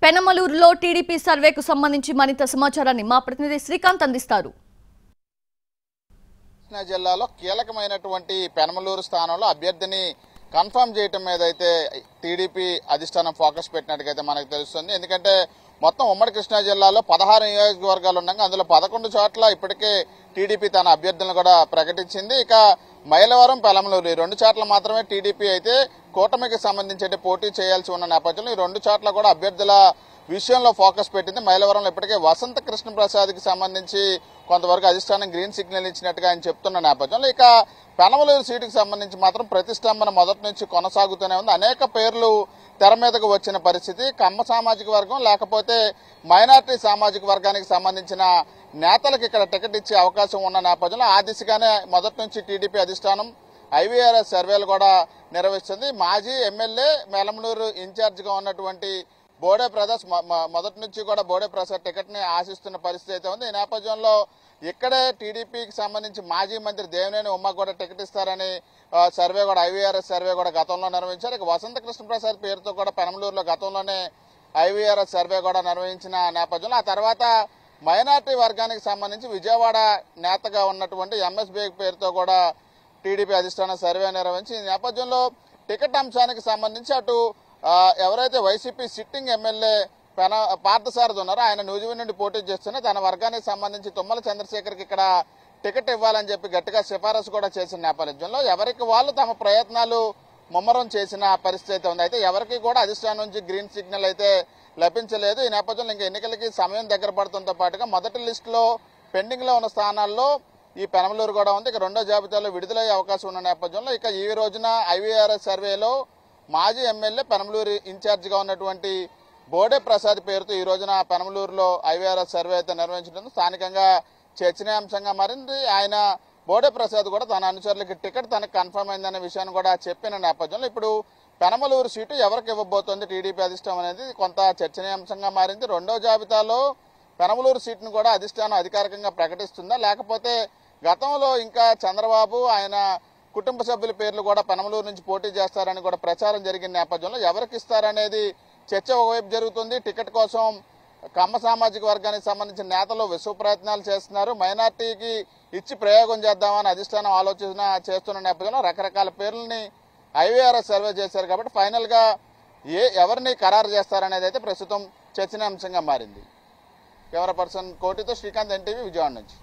పెనమలూరులో TDP సర్వేకు సంబంధించి మరింత సమాచారాన్ని మా ప్రతినిధి శ్రీకాంత్ అందిస్తారు. కృష్ణా జిల్లాలో కీలకమైనటువంటి పెనమలూరు స్థానంలో అభ్యర్థిని కన్ఫర్మ్ చేయటం మీద అయితే టీడీపీ అధిష్టానం ఫోకస్ పెట్టినట్టుగా మనకు తెలుస్తుంది. ఎందుకంటే మొత్తం ఉమ్మడి కృష్ణా జిల్లాలో 16 నియోజకవర్గాలు ఉండగా అందులో 11 చోట్ల ఇప్పటికే టీడీపీ తన అభ్యర్థులను కూడా ప్రకటించింది. ఇక మైలవరం, పెనమలూరు ఈ 2 చోట్ల మాత్రమే టీడీపీ అయితే కూటమికి సంబంధించి పోటీ చేయాల్సి ఉన్న నేపథ్యంలో ఈ 2 చోట్ల కూడా అభ్యర్థుల విషయంలో ఫోకస్ పెట్టింది. మైలవరంలో ఇప్పటికే వసంత కృష్ణ ప్రసాద్కి సంబంధించి కొంతవరకు అధిష్టానం గ్రీన్ సిగ్నల్ ఇచ్చినట్టుగా ఆయన చెప్తున్న నేపథ్యంలో ఇక పెనమలూరు సీటుకు సంబంధించి మాత్రం ప్రతిష్టంభన మొదటి నుంచి కొనసాగుతూనే ఉంది. అనేక పేర్లు తెర మీదకు వచ్చిన పరిస్థితి. కమ్మ సామాజిక వర్గం లేకపోతే మైనార్టీ సామాజిక వర్గానికి సంబంధించిన నేతలకు ఇక్కడ టికెట్ ఇచ్చే అవకాశం ఉన్న నేపథ్యంలో ఆ దిశగానే మొదటి నుంచి టీడీపీ అధిష్టానం ఐవీఆర్ఎస్ సర్వేలు కూడా నిర్వహిస్తుంది. మాజీ ఎమ్మెల్యే పెనమలూరు ఇన్ఛార్జిగా ఉన్నటువంటి బోడే ప్రసాద్ మొదటి నుంచి కూడా బోడే ప్రసాద్ టికెట్ ని ఆశిస్తున్న పరిస్థితి అయితే ఉంది. ఈ నేపథ్యంలో ఇక్కడే టీడీపీకి సంబంధించి మాజీ మంత్రి దేవినేని ఉమ్మ కూడా టికెట్ ఇస్తారని సర్వే కూడా ఐవీఆర్ఎస్ సర్వే కూడా గతంలో నిర్వహించారు. ఇక వసంత కృష్ణ ప్రసాద్ పేరుతో కూడా పెనమలూరులో గతంలోనే ఐవీఆర్ఎస్ సర్వే కూడా నిర్వహించిన నేపథ్యంలో ఆ తర్వాత మైనార్టీ వర్గానికి సంబంధించి విజయవాడ నేతగా ఉన్నటువంటి ఎంఎస్బీ పేరుతో కూడా టీడీపీ అధిష్టానం సర్వే నిర్వహించి ఈ నేపథ్యంలో టికెట్ అంశానికి సంబంధించి అటు ఎవరైతే వైసీపీ సిట్టింగ్ ఎమ్మెల్యే పార్థసారథి ఉన్నారో ఆయన నూజివీడు నుండి పోటీ చేస్తున్న తన వర్గానికి సంబంధించి తుమ్మల చంద్రశేఖర్కి ఇక్కడ టికెట్ ఇవ్వాలని చెప్పి గట్టిగా సిఫారసు కూడా చేసిన నేపథ్యంలో ఎవరికి వాళ్ళు తమ ప్రయత్నాలు ముమ్మరం చేసిన పరిస్థితి అయితే ఉంది. అయితే ఎవరికి కూడా అధిష్టానం నుంచి గ్రీన్ సిగ్నల్ అయితే లభించలేదు. ఈ నేపథ్యంలో ఇంకా ఎన్నికలకి సమయం దగ్గర పడుతుంతో పాటుగా మొదటి లిస్టులో పెండింగ్ లో ఉన్న స్థానాల్లో ఈ పెనమలూరు కూడా ఉంది. ఇక రెండో జాబితాలో విడుదలయ్యే అవకాశం ఉన్న నేపథ్యంలో ఇక ఈ రోజున ఐవీఆర్ఎస్ సర్వేలో మాజీ ఎమ్మెల్యే పెనమలూరు ఇన్ఛార్జిగా ఉన్నటువంటి బోడే ప్రసాద్ పేరుతో ఈ రోజున పెనమలూరులో ఐవీఆర్ఎస్ సర్వే అయితే నిర్వహించడం స్థానికంగా చర్చనీయాంశంగా మారింది. ఆయన బోడే ప్రసాద్ కూడా తన అనుచరులకి టికెట్ తనకు కన్ఫర్మ్ అయిందనే విషయాన్ని కూడా చెప్పిన నేపథ్యంలో ఇప్పుడు పెనమలూరు సీటు ఎవరికి ఇవ్వబోతోంది టీడీపీ అధిష్టానం అనేది కొంత చర్చనీయాంశంగా మారింది. రెండో జాబితాలో పెనమలూరు సీటును కూడా అధిష్టానం అధికారికంగా ప్రకటిస్తుందా లేకపోతే గతంలో ఇంకా చంద్రబాబు ఆయన కుటుంబ సభ్యుల పేర్లు కూడా పెనమలూరు నుంచి పోటీ చేస్తారని కూడా ప్రచారం జరిగిన నేపథ్యంలో ఎవరికి ఇస్తారనేది చర్చ ఒకవైపు జరుగుతుంది. టికెట్ కోసం కమ్మ సామాజిక వర్గానికి సంబంధించిన నేతలు విశ్వ ప్రయత్నాలు చేస్తున్నారు. మైనార్టీకి ఇచ్చి ప్రయోగం చేద్దామని అధిష్టానం ఆలోచన చేస్తున్న నేపథ్యంలో రకరకాల పేర్లని ఐవీఆర్ఎస్ సర్వే చేశారు కాబట్టి ఫైనల్ గా ఎవరిని ఖరారు చేస్తారనేది అయితే ప్రస్తుతం చర్చనీయాంశంగా మారింది. కెమెరా పర్సన్ కోటితో శ్రీకాంత్, ఎన్టీవీ, విజయవాడ నుంచి.